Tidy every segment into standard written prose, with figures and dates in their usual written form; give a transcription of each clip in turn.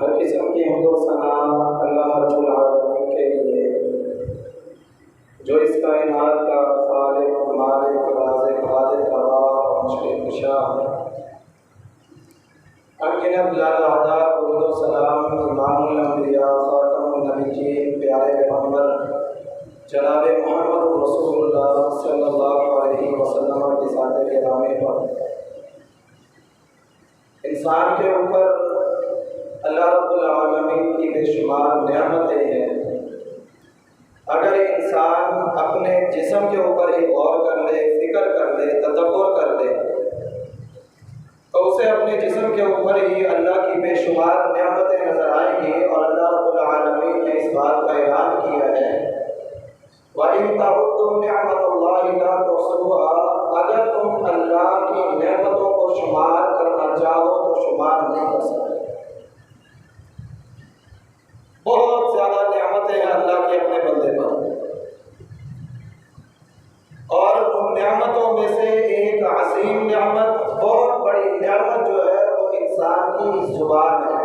हर किस्म की हम्द व सना अल्लाह रब्बुल आलमीन के लिए जो इस कायनात का खालिक मालिक राज़िक़ हादिर रवाह और मुश्किल कुशा है। अनगिनत लादा दुरूद व सलाम इमामुल अंबिया खातमुन नबिय्यीन प्यारे पैगंबर जनाब मुहम्मद रसूलुल्लाह सल्लल्लाहु अलैहि वसल्लम की साथ गिरामी पर इंसान के ऊपर अल्लाह रब्बुल आलमीन की बेशुमार नेमतें हैं। अगर इंसान अपने जिस्म के ऊपर ही गौर कर ले, फिक्र कर ले, तदब्बुर कर ले, तो उसे अपने जिस्म के ऊपर ही अल्लाह की बेशुमार नेमतें नजर आएंगी। और अल्लाह रब्बुल आलमीन ने इस बात का ऐलान किया है वइन तअद्दु निअमतुल्लाहि ला तुहसूहा, अगर तुम अल्लाह की नेमतों को शुमार करना चाहो तो शुमार नहीं कर सकते। बहुत ज्यादा नेमतें हैं अल्लाह के अपने बंदे पर, और उन नेमतों में से एक असीम नेमत, बहुत बड़ी नेमत जो है वो इंसान की जुबान है।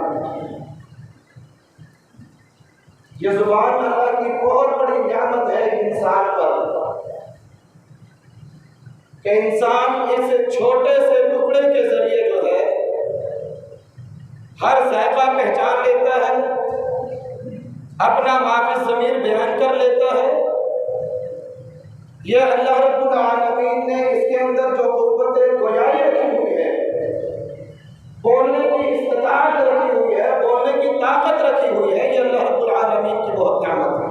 ये जुबान अल्लाह की बहुत बड़ी नेमत है इंसान पर कि इंसान इस छोटे से टुकड़े के जरिए जो है हर जायका पहचान लेता है, अपना माफ़ी ज़मीर बयान कर लेता है। यह अल्लाह रब्बुल आलमीन ने इसके अंदर जो क़ुव्वत गोयाई रखी हुई है, बोलने की इस्तिताअत रखी हुई है, बोलने की ताकत रखी हुई है, यह अल्लाह रब्बुल आलमीन की बहुत नेमत है।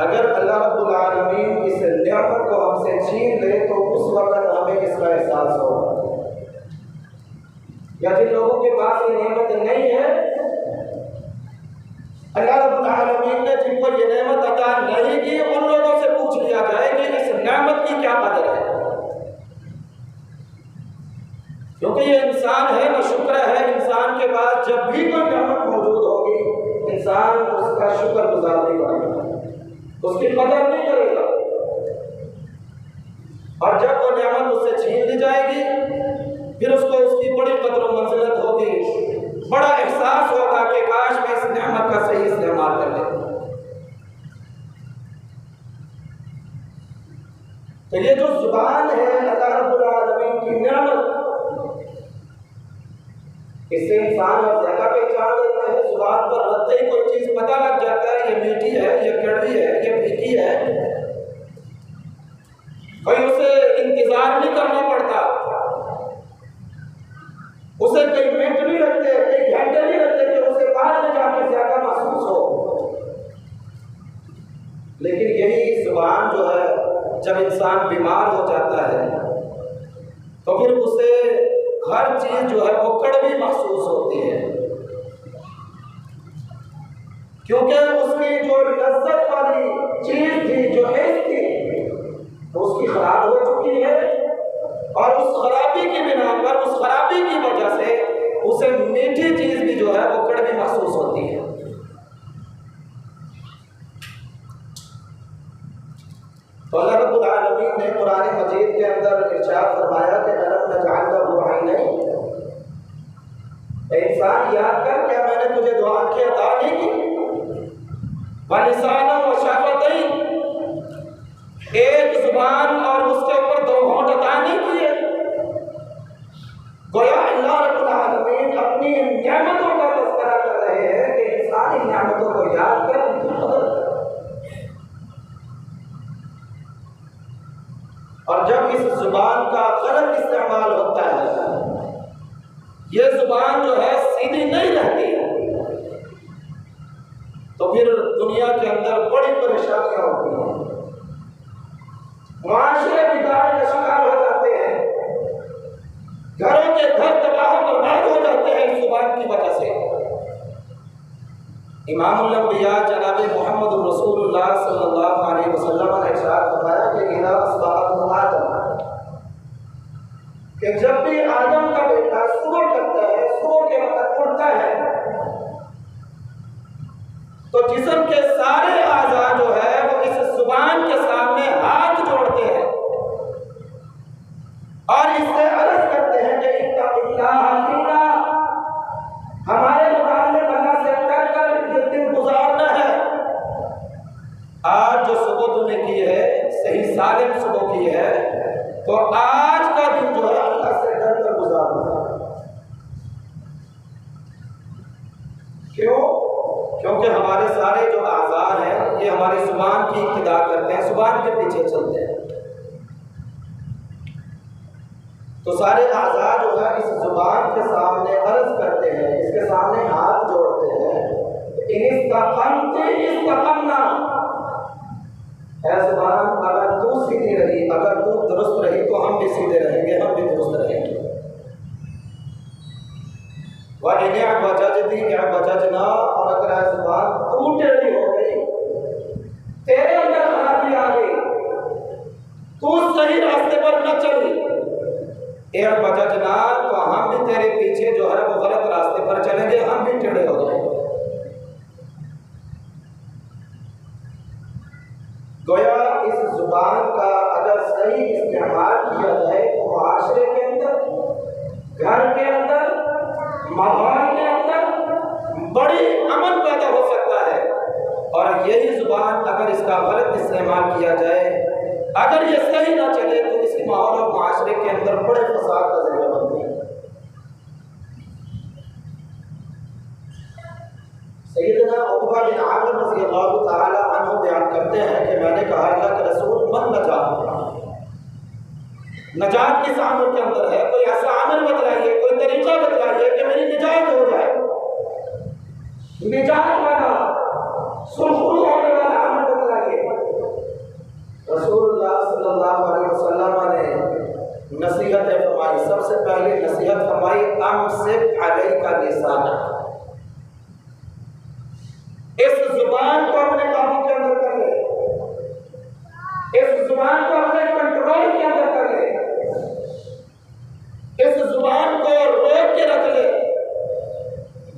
अगर अल्लाह रब्बुल आलमीन इस नेमत को हमसे छीन ले तो उस वक्त हमें इसका एहसास होगा। या जिन लोगों के पास ये नेमत नहीं है, अल्लाह रब्बुल आलमीन ने जिनको ये नेमत अता नहीं की, उन लोगों से पूछ लिया जाए कि इस नेमत की क्या कदर है। क्योंकि ये इंसान है, न शुक्र है। इंसान के पास जब भी कोई नेमत मौजूद होगी, इंसान उसका शुक्र गुजार नहीं करेगा, उसकी कदर नहीं करेगा। और जब वो नेमत उससे छीन ली जाएगी, फिर उसको उसकी बड़ी कदर मंजिलत होगी, बड़ा एहसास होगा कि काश मैं इस नेमत का सही इस्तेमाल कर ले। तो ये जो जुबान है अल्लाह रब्बुल आलमीन की नेमत, इससे इंसान और जगह पहचान लेता है। जुबान पर रखते ही कोई चीज पता लग जाता है, ये मीठी है, ये कड़वी है, ये फीकी है। कोई उसे इंतजार नहीं करना पड़ता, उसे कई मिनट नहीं लगते, कई घंटे नहीं लगते कि उसे बाद में जाकर ज्यादा इंसान बीमार हो जाता है तो फिर उसे हर चीज जो है वो कड़वी महसूस होती है, क्योंकि उसकी जो लज्जत वाली चीज थी, जो हिस्स थी, तो उसकी खराब हो चुकी है और उस खराबी की बिना पर, उस खराबी की वजह से उसे मीठी चीज भी जो है वो कड़वी महसूस होती है। तो अल्लाह रब्बुल आलमीन ने कुरान मजीद के अंदर इरशाद फरमाया कि अलम नजअल लहू ऐनैन, इंसान याद कर, क्या मैंने तुझे दो आंखें अता नहीं की, व लिसानन व शफ़तैन, एक जुबान और उसके ऊपर दो होंठ अता नहीं किए। गोया अल्लाह रब्बुल आलमीन अपनी नेमतों का तज़किरा कर रहे हैं कि इंसान इन नेमतों को याद कर, उनकी कदर कर। और जब इस जुबान का गलत इस्तेमाल होता है, ये जुबान जो है सीधी नहीं रहती, तो फिर दुनिया के अंदर बड़ी परेशानियां होती हैं, माशरे बिगाड़ का शिकार हो जाते हैं, घरों के घर तबाह बर्बाद हो जाते हैं इस जुबान की वजह से। इमामुल अंबिया जनाब मोहम्मद रसूलुल्लाह सल्लल्लाहु अलैहि वसल्लम ने इरशाद फरमाया कि इज़ा अस्बह आदम, कि जब भी आदम का बेटा सुबह करता है, सुबह के वक्त उठता है, तो जिस्म के सारे आज़ा जो है वो इस जुबान के सामने हाथ जोड़ते हैं और इससे अर्ज करते हैं कि इत्तक़िल्लाह फीना, हमारे मुकाबले अल्लाह से डरकर ये दिन गुजारना है। आज जो सुबह तूने की है, सही सालिम सुबह की है, तो आज का दिन जो है अल्लाह से डरकर गुजारना है। क्यों? क्योंकि हमारे सारे जो आज़ार हैं ये हमारी जुबान की इब्तिदा करते हैं, जुबान के पीछे चलते हैं। तो सारे आज़ार जो है इस जुबान के सामने अर्ज करते हैं, इसके सामने हाथ जोड़ते हैं, इस्तक़मना, ऐ जुबान अगर तू सीधी रही, अगर तू दुरुस्त रही तो हम भी सीधे रहेंगे, हम भी दुरुस्त रहेंगे। वजजना, और अगर ऐ जुबान तू टेढ़ी हो गई, तेरे अंदर खराबी आ गई, तू सही रास्ते पर न चली, बजजना, तो हम भी तेरे पीछे जो है वो गलत रास्ते पर चलेंगे, हम भी टेढ़े हो जाएंगे। गोया इस जुबान का अगर सही इस्तेमाल किया जाए तो माशरे के अंदर, घर के अंदर, माहौल के अंदर बड़ी अमन पैदा हो सकता है। और यही जुबान अगर इसका गलत इस्तेमाल किया जाए, अगर ये सही ना चले, तो इसी माहौल और माशरे के अंदर बड़े फसाद का जरिया बनते हैं। सैयदना उक़बा बिन आमिर रज़ियल्लाहु ताला अन्हु बयान करते हैं कि मैंने कहा, अल्लाह के रसूल, मन नजात किस आमिर के अंदर है? कोई ऐसा आमिर बतलाइए, कोई तरीका बतलाइए कि मेरी निजात हो जाए, निजात वाला, सुरखरू होने वाला आमिर बतलाइए। रसूलुल्लाह सल्लल्लाहु अलैहि वसल्लम ने नसीहत फरमाई, सबसे पहले नसीहत फरमाई, अमसिक अलैका लिसानक, इस जुबान को अपने काबू के अंदर कर ले, इस जुबान को अपने कंट्रोल के अंदर कर ले, इस जुबान को रोक के रख ले।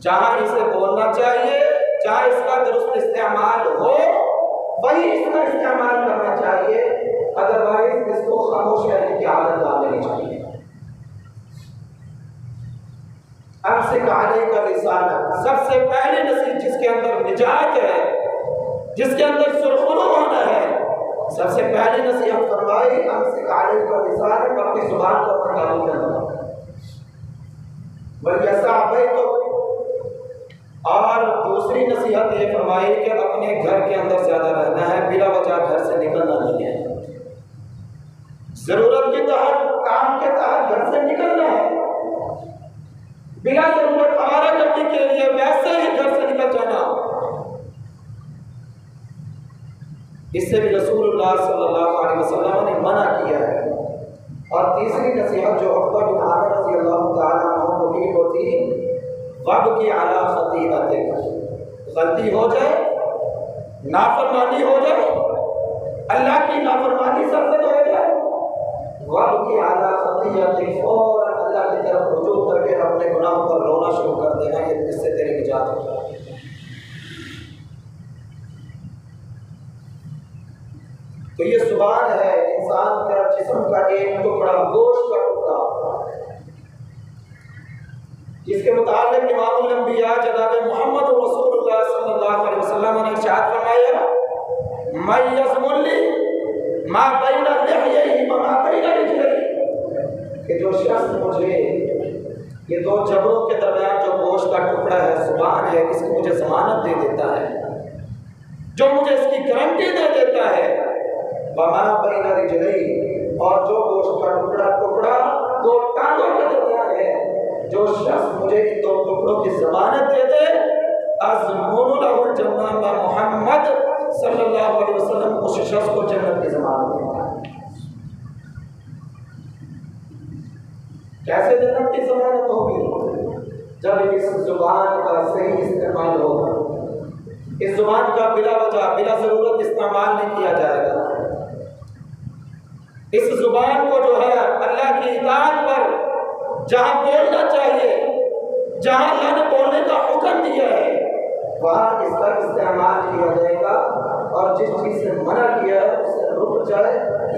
जहां इसे बोलना चाहिए, जहां इसका दुरुस्त इस्तेमाल हो, वही इसका इस्तेमाल करना चाहिए, अदरवाइज इसको खामोश रहने की आदत डाल देनी चाहिए। अमसिक अलैका लिसानक, सबसे पहले नसीहत जिसके अंदर निजात है, जिसके अंदर सुरखरू होना है, सबसे पहले नसीहत फरमाई, अमसिक अलैका लिसानक, अपनी जुबान को अपने काबू में रखना। और दूसरी नसीहत ये फरमाई कि अपने घर के अंदर ज्यादा रहना है, बिला वजह घर से निकलना नहीं है। जरूरत के तहत, काम के तहत घर से निकलना है, बिना जरूरत आवारा करने के लिए वैसे ही घर से निकल जाना। इससे भी रसूलुल्लाह सल्लल्लाहु अलैहि वसल्लम ने मना किया है। और तीसरी नसीहत जो अब्बा बिन आमिर रज़ी अल्लाह तआला अन्हु को की होती, वब की अला खतीअतिक, गलती हो जाए, नाफरमानी हो जाए, अल्लाह की नाफरमानी सरजद हो जाए, वब की अला खतीअतिक, और अल्लाह की तरफ रुजू करके अपने गुनाहों पर रोना शुरू कर देना, ये इससे तेरी निजात हो। तो ये जुबान है इंसान का जिस्म का एक टुकड़ा, गोश्त का टुकड़ा, जिसके मुताबिक इमामुल अंबिया जनाब मोहम्मद रसूलुल्लाह सल्लल्लाहु अलैहि वसल्लम ने इरशाद फरमाया, मैं यज़मुल्ली मा बैना लिहयैहि व मा बैना रिजलैहि, कि जो शख्स मुझे ये दो जबड़ों के दरमियान जो गोश्त का टुकड़ा है, जुबान है, इसकी मुझे जमानत दे देता है, जो मुझे इसकी गारंटी दे देता है, वमा बैना रिजलैहि, और जो गोश्त का टुकड़ा दो टांगों के दरमियान है, जो शख्स मुझे इन दो टुकड़ों की जमानत दे दे, अज़मुनु लहुल जन्नह व मोहम्मद सल्लल्लाहु अलैहि वसल्लम, उस शख्स को जन्नत की जमानत देता है। कैसे जन्नत की जमानत होगी? जब इस जुबान का सही इस्तेमाल होगा। इस जुबान का बिला वजह, बिला जरूरत इस्तेमाल नहीं किया जाएगा। इस जुबान को जो है अल्लाह की इताअत पर जहां बोलना चाहिए, जहां अल्लाह ने बोलने का हुक्म दिया है, वहां इसका इस्तेमाल किया जाएगा, और जिस चीज से मना किया है उससे रुक जाए।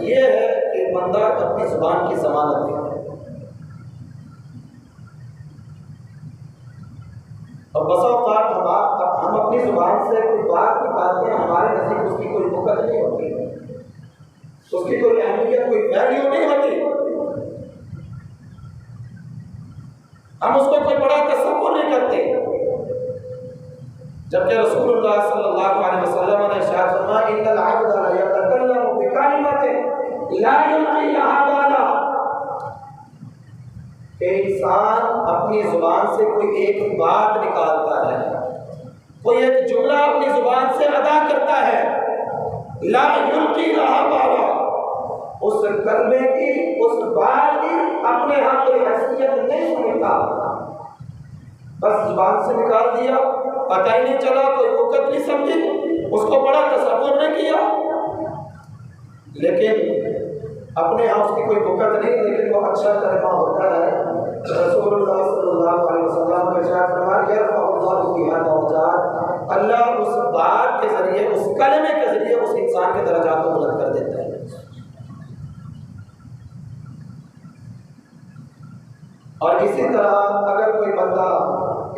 ये है कि बंदा अपनी जुबान की जमानत दे। और बसा औक़ात हम अपनी जुबान से कोई बात निकालते हैं, हमारे नज़दीक उसकी कोई बुकत नहीं होती, उसकी कोई अहमियत, कोई वैल्यू नहीं होती, हम उसको कोई बड़ा तसव्वुर नहीं करते। जबकि रसूलुल्लाह सल्लल्लाहु अलैहि वसल्लम ने इरशाद फरमाया, इन्नल अब्दा ला यतकल्लमु बिकलिमतिन ला युल्क़ी लहा बाला, कि इंसान अपनी जुबान से कोई एक बात निकालता है, कोई एक जुमला अपनी जुबान से अदा करता है, ला युल्क़ी लहा बाला, उस कलमे की, उस बात की अपने यहाँ कोई हैसियत नहीं समझता, बस जुबान से निकाल दिया, पता ही नहीं चला, कोई वक़्त नहीं समझी, उसको बड़ा तसव्वुर नहीं किया, लेकिन अपने यहाँ उसकी कोई वक़्त नहीं, लेकिन वो अच्छा कलमा होता है। रसूलुल्लाह सल्लल्लाहु अलैहि वसल्लम ने इरशाद फरमाया, यरफ़अुल्लाहु बिहा दरजात, अल्लाह उस बात के जरिए, उस कलमे के जरिए उस इंसान के दर्जात को बुलंद कर देता है। और इसी तरह अगर कोई बंदा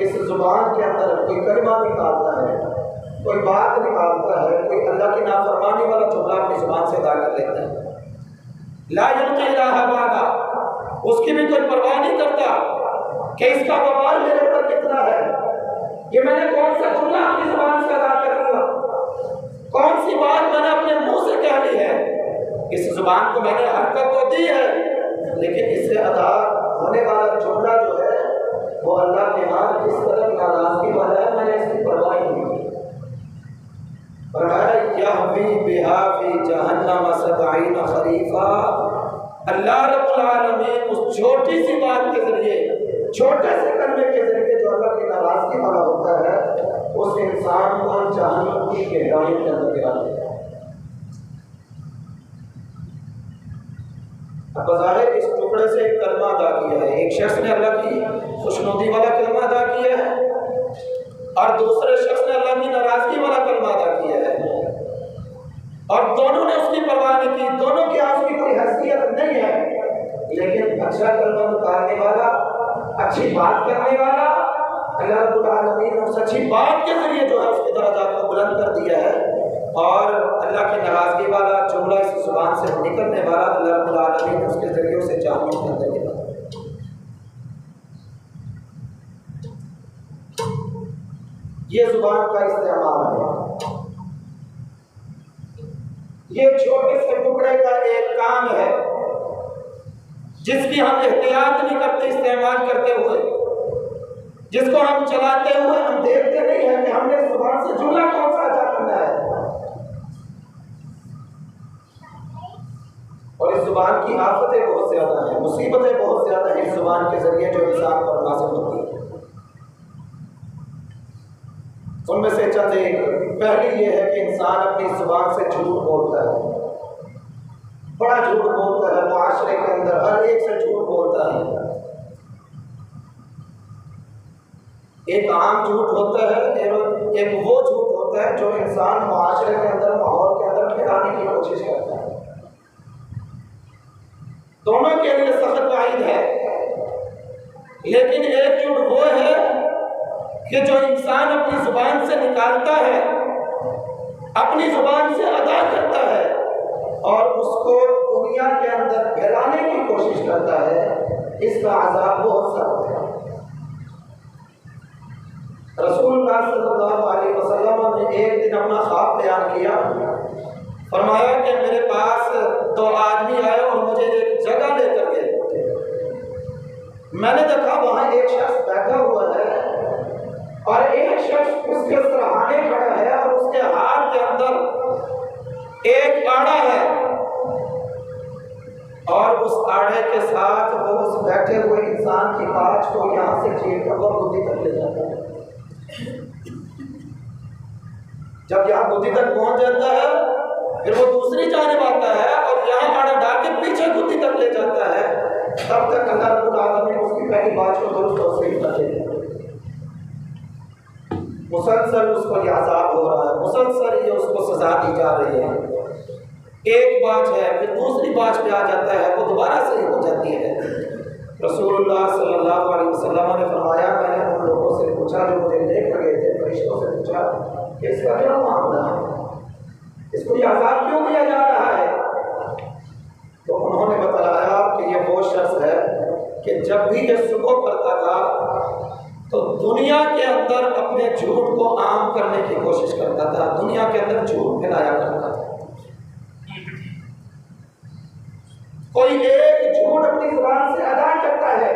इस जुबान के अंदर कोई कलमा निकालता है, कोई बात निकालता है, कोई अल्लाह की नाफरमानी वाला जुमला अपनी जुबान से अदा कर लेता है, ला युल्क़ी लहा बाला, उसकी भी कोई परवाह नहीं करता कि इसका वबाल मेरे ऊपर कितना है, ये मैंने कौन सा जुमला अपनी जुबान से अदा कर लिया, कौन सी बात मैंने अपने मुंह से कह ली है। इस जुबान को मैंने हरकत तो दी है, लेकिन इससे अदा होने वाला जुमला जो है वो अल्लाह के यहाँ किस तरह नाराजगी वाला है, मैंने इसकी परवाह नहीं की। फरमाया, यहवी बिहा फी जहन्नम सबईन खरीफा, अल्लाह रब्बुल आलमीन उस छोटी सी बात के जरिए, छोटे से कलमे के जरिए जो अल्लाह की नाराजगी वाला होता है, उस इंसान को जहन्नम की गहराइयों के अंदर गिरा देता है। अब बज़ाहिर इस टुकड़े से एक कलमा अदा किया है, एक शख्स ने अल्लाह की खुशनुदी वाला कलमा अदा किया है, और दूसरे शख्स ने अल्लाह की नाराजगी वाला कलमा अदा किया है, और दोनों ने उसकी परवाह नहीं की, दोनों के यहाँ उसकी कोई हैसियत नहीं है, लेकिन अच्छा कलमा निकालने वाला, अच्छी बात करने वाला, अल्लाह रब्बुल आलमीन ने उस अच्छी बात के जरिए जो है उसके दर्जात को बुलंद कर दिया है, और अल्लाह की नाराजगी वाला जुमला इस जुबान से निकलने वाला अल्लाह रब्बुल आलमीन ने उसके जरिए उसे जहन्नम के अंदर गिरा। ये जुबान का इस्तेमाल है, ये छोटे से टुकड़े का एक काम है जिसकी हम एहतियात नहीं करते इस्तेमाल करते हुए, जिसको हम चलाते हुए हम देखते नहीं है कि हमने जुबान से जुमला कौन सा अदा करना है। मुसीबतें बहुत ज़्यादा हैं ज़ुबान के ज़रिए जो इंसान पर नाज़िल होती है। उनमें से चंद एक, पहली ये है कि इंसान अपनी ज़ुबान से झूठ बोलता है, बड़ा झूठ बोलता है, मुआशरे के अंदर हर एक से झूठ बोलता है। एक आम झूठ होता है, एक वो झूठ होता है जो इंसान मुआशरे के अंदर, माहौल के अंदर फैलाने की कोशिश करता है। दोनों के लिए सख्त वाइद है, लेकिन एक झूठ वो है कि जो इंसान अपनी जुबान से निकालता है, अपनी जुबान से अदा करता है और उसको दुनिया के अंदर फैलाने की कोशिश करता है, इसका अज़ाब बहुत सख्त है। रसूलुल्लाह सल्लल्लाहु अलैहि वसल्लम ने एक दिन अपना ख्वाब बयान किया। फरमाया कि मेरे पास दो आदमी आए और मुझे एक जगह लेकर गए। मैंने देखा वहाँ एक शख्स बैठा हुआ है और एक शख्स उसके सराहने खड़ा है और उसके हाथ के अंदर एक आड़ा है और उस आड़े के साथ वो उस बैठे हुए इंसान की बात को यहाँ से चीर कर वो बुद्धि तक ले जाता है। जब यहाँ बुद्धि तक पहुंच जाता है, फिर वो दूसरी जानिब आता है और यहाँ आड़ा डाल के पीछे बुद्धि तक ले जाता है। तब तक अल्लाह रब्बुल आलमीन उसकी पहली बात को दुरुस्त और सही कर देता है। मुसलसल उसको ये अज़ाब हो रहा है, मुसलसल ये उसको सजा दी जा रही है। एक बात है, फिर दूसरी बात पे आ जाता है, वो दोबारा सही हो जाती है। रसूलुल्लाह सल्लल्लाहु अलैहि वसल्लम ने फरमाया, मैंने उन लोगों से पूछा जो मुझे लेकर गए थे, फरिश्तों से पूछा कि इसका क्या मामला है, इसको ये अज़ाब क्यों दिया जा रहा है? तो उन्होंने बताया कि ये वो शख्स है कि जब भी ये सुबह करता था तो दुनिया के अंदर अपने झूठ को आम करने की कोशिश करता था, दुनिया के अंदर झूठ फैलाया करता था। कोई एक झूठ अपनी जुबान से अदा करता है।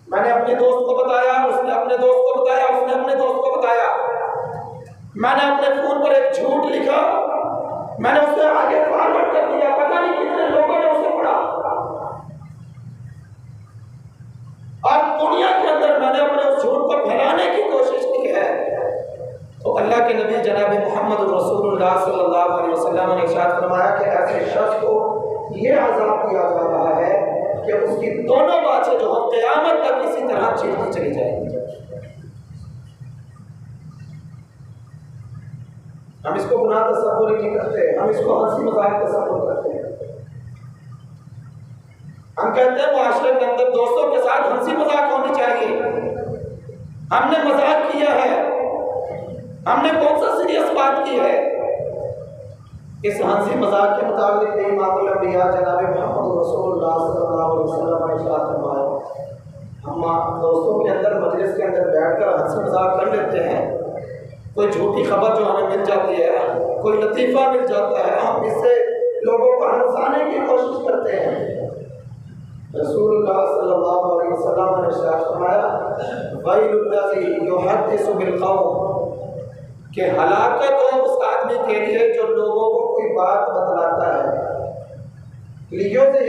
मैंने अपने दोस्त को बताया, उसने अपने दोस्त को बताया, उसने अपने दोस्त को बताया। मैंने अपने फोन पर एक झूठ लिखा, मैंने उसे आगे फॉरवर्ड कर दिया, पता नहीं कितने लोगों ने उसे पढ़ा। और दुनिया के अंदर मैंने अपने उस झूठ को फैलाने की कोशिश की है। तो अल्लाह के नबी जनाब मोहम्मद रसूलुल्लाह सल्लल्लाहु अलैहि वसल्लम ने इरशाद फरमाया कि ऐसे शख्स को ये अज़ाब दिया जा रहा है कि उसकी दोनों बातें जो हम क़यामत तक इसी तरह चलती चली जाएंगी। हम इसको गुनाह तसव्वुर नहीं करते, हम इसको हंसी मजाक तसव्वुर करते हैं। हम कहते हैं मुआशरे के अंदर दोस्तों के साथ हंसी मजाक होनी चाहिए। हमने मजाक किया है, हमने कौन सा सीरियस बात की है? इस हंसी मजाक के मुताबिक इमामुल अंबिया जनाब मोहम्मद रसूलुल्लाह सल्लल्लाहु अलैहि वसल्लम ने इरशाद फरमाया, हम दोस्तों के अंदर मजलिस के अंदर बैठकर हंसी मजाक कर लेते हैं। कोई झूठी खबर जो हमें मिल जाती है, कोई लतीफ़ा मिल जाता है, हम इससे लोगों को हंसाने की कोशिश करते हैं। रसूलुल्लाह सल्लल्लाहु अलैहि वसल्लम ने इरशाद फरमाया, वैलुल लज़ी युहद्दिसु बिल कौम, कि हलाकत हो उस आदमी के लिए जो लोगों को कोई बात बतलाता है। लियो से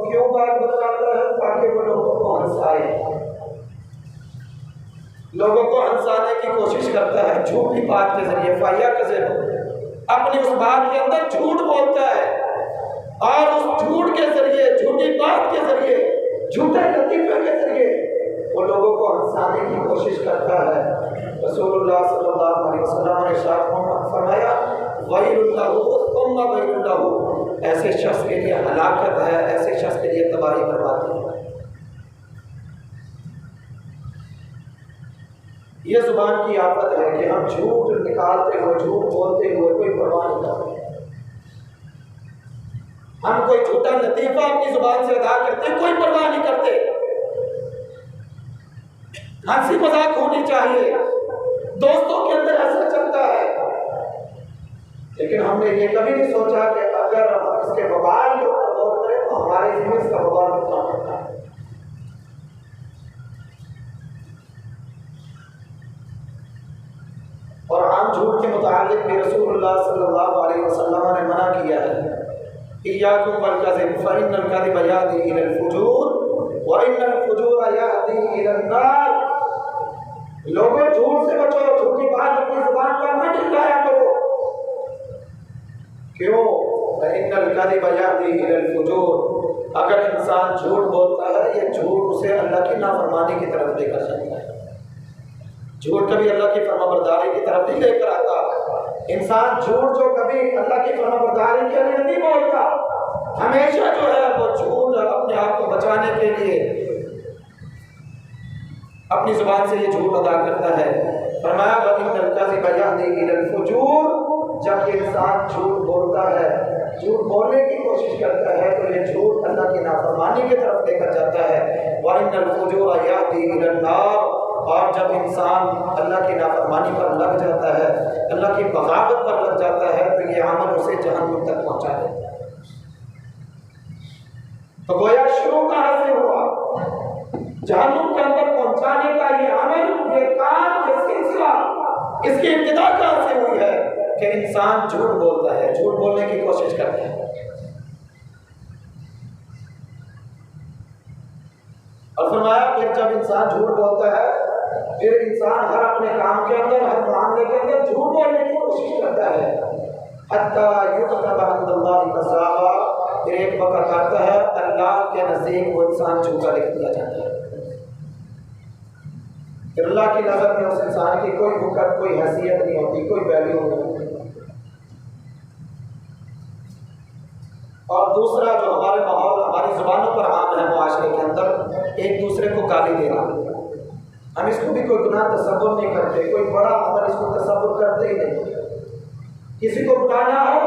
क्यों बात बतलाता है? ताकि वो लोगों को हंसाए, लोगों को हंसाने की कोशिश करता है झूठी बात के जरिए। फाया कज़ब, अपनी उस बात के अंदर झूठ बोलता है और उस झूठ के जरिए, झूठी बात के जरिए, झूठे लतीफे के जरिए वो लोगों को हंसाने की कोशिश करता है। रसूलुल्लाह सल्लल्लाहु अलैहि वसल्लम ने इरशाद फरमाया, वैलुल लहू सुम्मा वैलुल लहू, ऐसे शख्स के लिए हलाकत है, ऐसे शख्स के लिए तबाही बर्बादी है। ये जुबान की आफत है कि हम झूठ निकालते हुए, झूठ बोलते हुए कोई परवाह नहीं करते। हम कोई झूठा लतीफा अपनी जुबान से अदा करते, कोई परवाह नहीं करते। हंसी मजाक होनी चाहिए, दोस्तों के अंदर ऐसा चलता है। लेकिन हमने ये कभी नहीं सोचा कि अगर हम इसके वबाल के ऊपर गौर करें तो हमारे इसमें इसका वबाल कितना होता है। और आम झूठ के मुताबिक भी रसूलुल्लाह सल्लल्लाहु अलैहि वसल्लम ने मना किया है। इय्याकुम वल कज़िब फ़इन्नल कज़िबा यहदी इलल फ़ुजूर व इन्नल फ़ुजूरा यहदी इलन नार। लोगों, झूठ से बचो, झूठी बात अपनी जुबान पर मत निकलाया करो। क्यों? फ़इन्नल कज़िबा यहदी इलल फ़ुजूर। अगर इंसान झूठ बोलता है, ये झूठ उसे अल्लाह की नाफरमानी की तरफ लेकर जाता है। झूठ कभी अल्लाह की फरमाबरदारी की तरफ नहीं लेकर आता। इंसान झूठ जो कभी अल्लाह की फरमाबरदारी के लिए नहीं बोलता, हमेशा जो है वो झूठ अपने आप को बचाने के लिए अपनी जुबान से ये झूठ अदा करता है। फरमाया वइन्नल कज़िबा यहदी इलल फ़ुजूर। जब ये इंसान झूठ बोलता है, झूठ बोलने की कोशिश करता है, तो ये झूठ अल्लाह की नाफरमानी की तरफ लेकर जाता है। वइन्नल फ़ुजूरा यहदी इलन नार। और जब इंसान अल्लाह की नाफरमानी पर लग जाता है, अल्लाह की बगावत पर लग जाता है, तो ये अमल उसे जहन्नम तक पहुंचा देता है। तो गोया शुरू कहां से हुआ? जहन्नम के अंदर पहुंचाने का ये अमल, ये काम, ये सिलसिला, इसकी इब्तिदा कहां से हुई है कि इंसान झूठ बोलता है, झूठ बोलने की कोशिश करता है। और फरमाया कि जब इंसान झूठ बोलता है, फिर इंसान हर अपने काम के अंदर, हर मामले के अंदर झूठ बोलने की कोशिश करता है। हत्ता युक्तबा इंदल्लाहि कज़ाबा। फिर एक वक्त आता है अल्लाह के नज़दीक वो इंसान झूठा लिख दिया जाता है। फिर अल्लाह की नज़र में उस इंसान की कोई वक़्त, कोई हैसियत नहीं होती, कोई वैल्यू नहीं होती। और दूसरा जो हमारे माहौल, हमारी जुबानों पर आम है मुआशरे के अंदर, एक दूसरे को गाली देना। हम इसको भी कोई गुनाह तसव्वुर नहीं करते, कोई बड़ा अमल इसको तसव्वुर करते ही नहीं। किसी को बुलाना हो,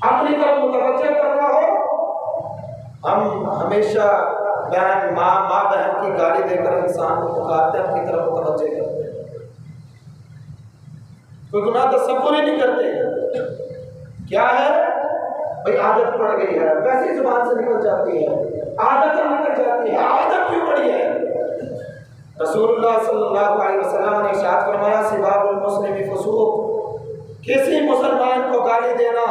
अपनी तरफ मुतवज्जह करना हो, हम हमेशा बहन, माँ बहन की गाली देकर इंसान को पुकारते, अपनी तरफ मुतवज्जह करते हैं। कोई गुनाह तसव्वुर ही नहीं करते। क्या है भाई? आदत पड़ गई है, वैसी जुबान से निकल जाती है, आदत निकल जाती है। आदत क्यों पड़ी है? रसूलुल्लाह सल्लल्लाहु अलैहि वसल्लम ने इरशाद फरमाया, सिबाबुल मुस्लिमी फुसूक। किसी मुसलमान को गाली देना,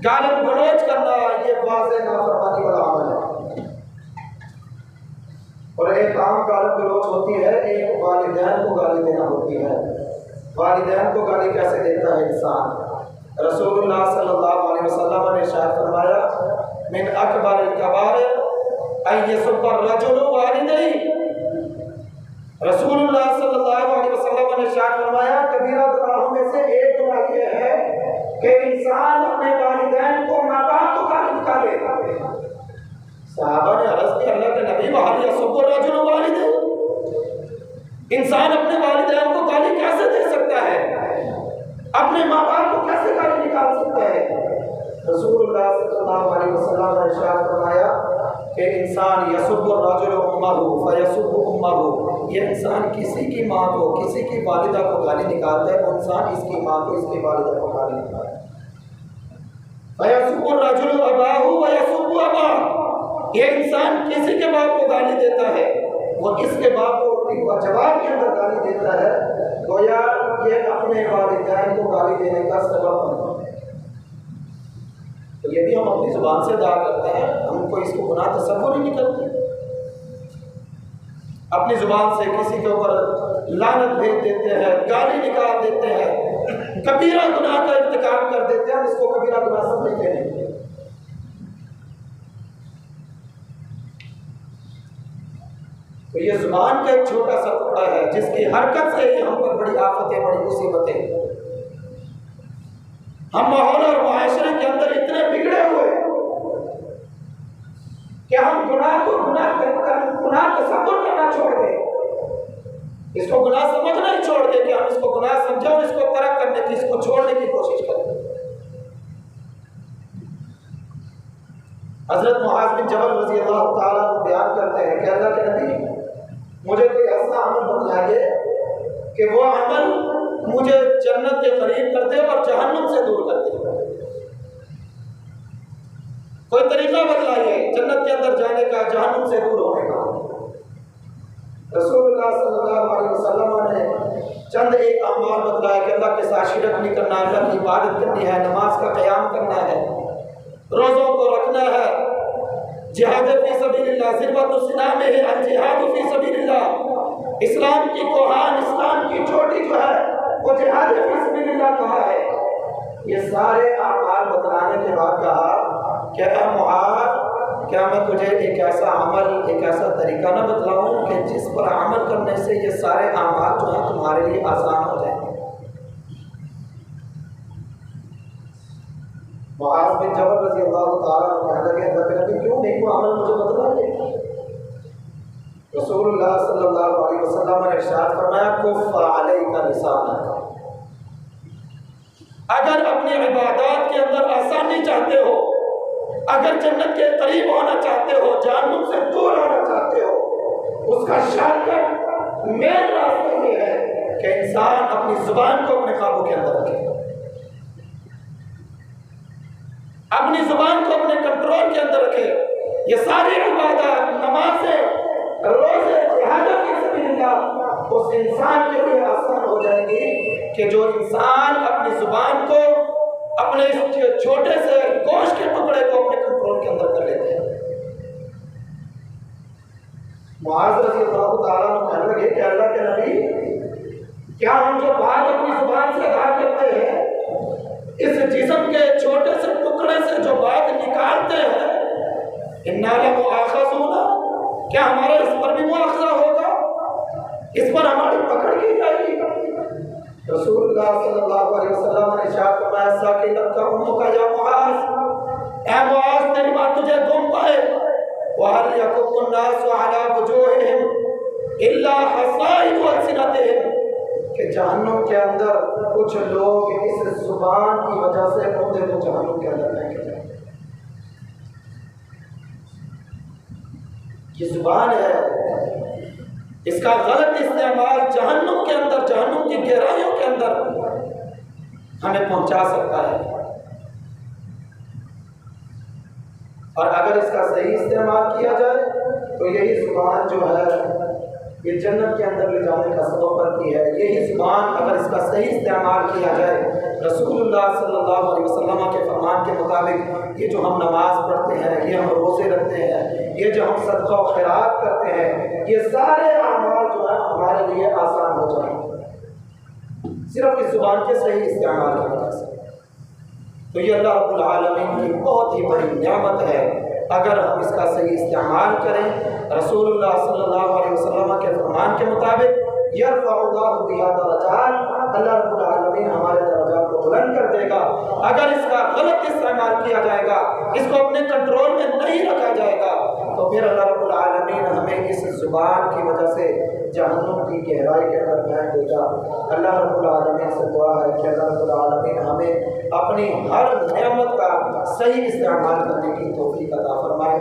गालिब गलौज करना, ये वाज़ेह नाफरमानी वाला अमल है। और एक आम गालिब गलौज होती है, एक वालिदैन को गाली देना होती है। वालिदैन को गाली कैसे देता है इंसान? रसूलुल्लाह सल्लल्लाहु अलैहि वसल्लम ने इरशाद फरमाया, मिन अकबरिल कबाइर अन यसब्बा रजुलु वालिदैहि। रसूलुल्लाह सल्लल्लाहु अलैहि वसल्लम ने इरशाद फरमाया, कबीरा गुनाहों में से एक गुनाह ये है कि इंसान अपने वालिदैन को, माँ बाप को गाली निकाले। सहाबा ने अर्ज़ की, अल्लाह के नबी, वहल यसब्बु रजुलु वालिदैहि। इंसान अपने वालिदैन को गाली कैसे दे सकता है? अपने माँ बाप को कैसे गाली निकाल सकता है? रसूलुल्लाह सल्लल्लाहु अलैहि वसल्लम ने इरशाद फरमाया कि इंसान यसुब्बु रजुलु उम्महु फयसुब्बु उम्महु। ये इंसान किसी की माँ को, किसी की वालिदा को गाली निकालता है, वो इंसान इसकी माँ को, इसकी वालिदा को गाली निकालता है। फयसुब्बु रजुलु अबाहु वयसुब्बु अबाहु। ये इंसान किसी के बाप को गाली देता है, वो इसके बाप को जवाब के अंदर गाली देता है। गोया ये अपने वालिदैन को गाली देने का सबब बनता है। तो ये भी हम अपनी जुबान से अदा करते हैं, हमको इसको गुनाह तसव्वुर ही नहीं करते। अपनी जुबान से किसी के ऊपर लानत भेज देते हैं, गाली निकाल देते हैं, कबीरा गुनाह का इर्तिकाब कर देते हैं, इसको कबीरा गुनाह समझते हैं। तो ये जुबान का एक छोटा सा टुकड़ा है, जिसकी हरकत से ही हम पर बड़ी आफतें, बड़ी मुसीबतें, हम माहौल और मुआशरे के अंदर इतने बिगड़े हुए कि हम गुनाह को गुनाह तसव्वुर करना छोड़ दें, इसको गुनाह समझना ही छोड़ दें कि हम इसको गुनाह समझें और इसको तरक करने की, इसको छोड़ने की कोशिश करें। हजरत मुआज़ बिन जबल रज़ी अल्लाह ताला अन्हु बयान करते हैं कि अल्लाह के नबी, मुझे कोई ऐसा अमल बतलाइए कि वो अमल मुझे जन्नत के करीब कर दे और जहन्नम से दूर कर दे। कोई तरीका बतलाइए जन्नत के अंदर जाने का, जहन्नम से दूर होने का। रसूलुल्लाह सल्लल्लाहु अलैहि वसल्लम ने चंद एक अमाल बतलाया कि अल्लाह के साथ शिरक नहीं करना, अल्लाह की इबादत करनी है, नमाज का क़याम करना है, रोज़ों को रखना है। जिहाद फी सबीलिल्लाह ज़िरवतुस सिनाम है अल जिहाद फी सबीलिल्लाह। इस्लाम की कोहान, इस्लाम की चोटी जो है वो जिहाद फी सबीलिल्लाह कहा है। ये सारे आमाल बतलाने के बाद कहा कि ऐ मुआज़, क्या मैं तुझे एक ऐसा अमल, एक ऐसा तरीका न बतलाऊं कि जिस पर अमल करने से ये सारे आमाल जो हैं तुम्हारे लिए आसान हो जाएंगे। मुआज़ बिन जबल रज़ी अल्लाह ताला अन्हु कहने लगे, नबी क्यों नहीं वो अमल मुझे बतलाइए। रसूलुल्लाह सल्लल्लाहु अलैहि वसल्लम ने इरशाद फरमाया, कुफ़ अलैका लिसानक। अगर अपनी इबादत के अंदर आसानी चाहते हो, अगर जन्नत के करीब होना चाहते हो, जहन्नुम से दूर होना चाहते हो, उसका शॉर्टकट मेन रास्ता ये है कि इंसान अपनी जुबान को अपने काबू के अंदर रखे, अपनी जुबान को अपने कंट्रोल के अंदर रखे। ये सारी इबादत, नमाज़ें, रोज़े, जिहाद फी सबीलिल्लाह उस इंसान के लिए आसान हो जाएगी कि जो इंसान अपनी जुबान को, अपने इस छोटे से गोश्त के टुकड़े को अपने कंट्रोल के अंदर कर लेते हैं। मुआज़ रज़ी अल्लाह ताला अन्हु कहने लगे कि अल्लाह के नबी, क्या हम जो बात अपनी जुबान से अदा करते हैं, इस जिस्म के छोटे से टुकड़े से जो बात निकालते हैं, इन्ना लमुआख़ज़ून, क्या हमारा इस पर भी मुआख़ज़ा होगा, इस पर हमारी पकड़ की जाएगी। रसूलुल्लाह सल्लल्लाहु अलैहि वसल्लम ने इरशाद फरमाया, साकिलत का उम्मुका या मुआज़, ऐ मुआज़ तेरी माँ तुझे गुम पाए। वहल यकुब्बुन नासु अला वुजूहिहिम इल्ला हसाइदु अलसिनतिहिम, कि जहन्नुम के अंदर कुछ लोग इस जुबान की वजह से खुदे को जहन्नुम के अंदर फेंके जाएंगे। ये जुबान है, इसका गलत इस्तेमाल जहन्नुम के अंदर, जहन्नुम की गहराइयों के अंदर हमें पहुंचा सकता है। और अगर इसका सही इस्तेमाल किया जाए तो यही जुबान जो है ये जन्नत के अंदर ले जाने का सबब बनती है। यही जुबान अगर इसका सही इस्तेमाल किया जाए, रसूलुल्लाह सल्लल्लाहु अलैहि वसल्लम के फरमान के मुताबिक, ये जो हम नमाज पढ़ते हैं, ये हम रोज़े रखते हैं, ये जो हम सदका और खैरात करते हैं, ये सारे अमाल जो है हमारे लिए आसान हो जाएंगे सिर्फ इस जुबान के सही इस्तेमाल की वजह से। तो ये अल्लाह रब्बुल आलमीन की बहुत ही बड़ी नियामत है अगर हम इसका सही इस्तेमाल करें। रसूलुल्लाह सल्लल्लाहु अलैहि वसल्लम के फरमान के मुताबिक, यरफ़अुल्लाहु बिहा दरजात, अल्लाह रब्बुल आलमीन हमारे दर्जात को बुलंद कर देगा। अगर इसका गलत इस्तेमाल किया जाएगा, इसको अपने कंट्रोल में नहीं रखा जाएगा, तो फिर अल्लाह रब्बुल आलमीन हमें इस जुबान की वजह से जहन्नुम की गहराई के अंदर फेंक देगा। अल्लाह रब्बुल आलमीन से दुआ है कि अल्लाह रब्बुल आलमीन हमें अपनी हर नेमत का सही इस्तेमाल करने की तौफीक अता फरमाए।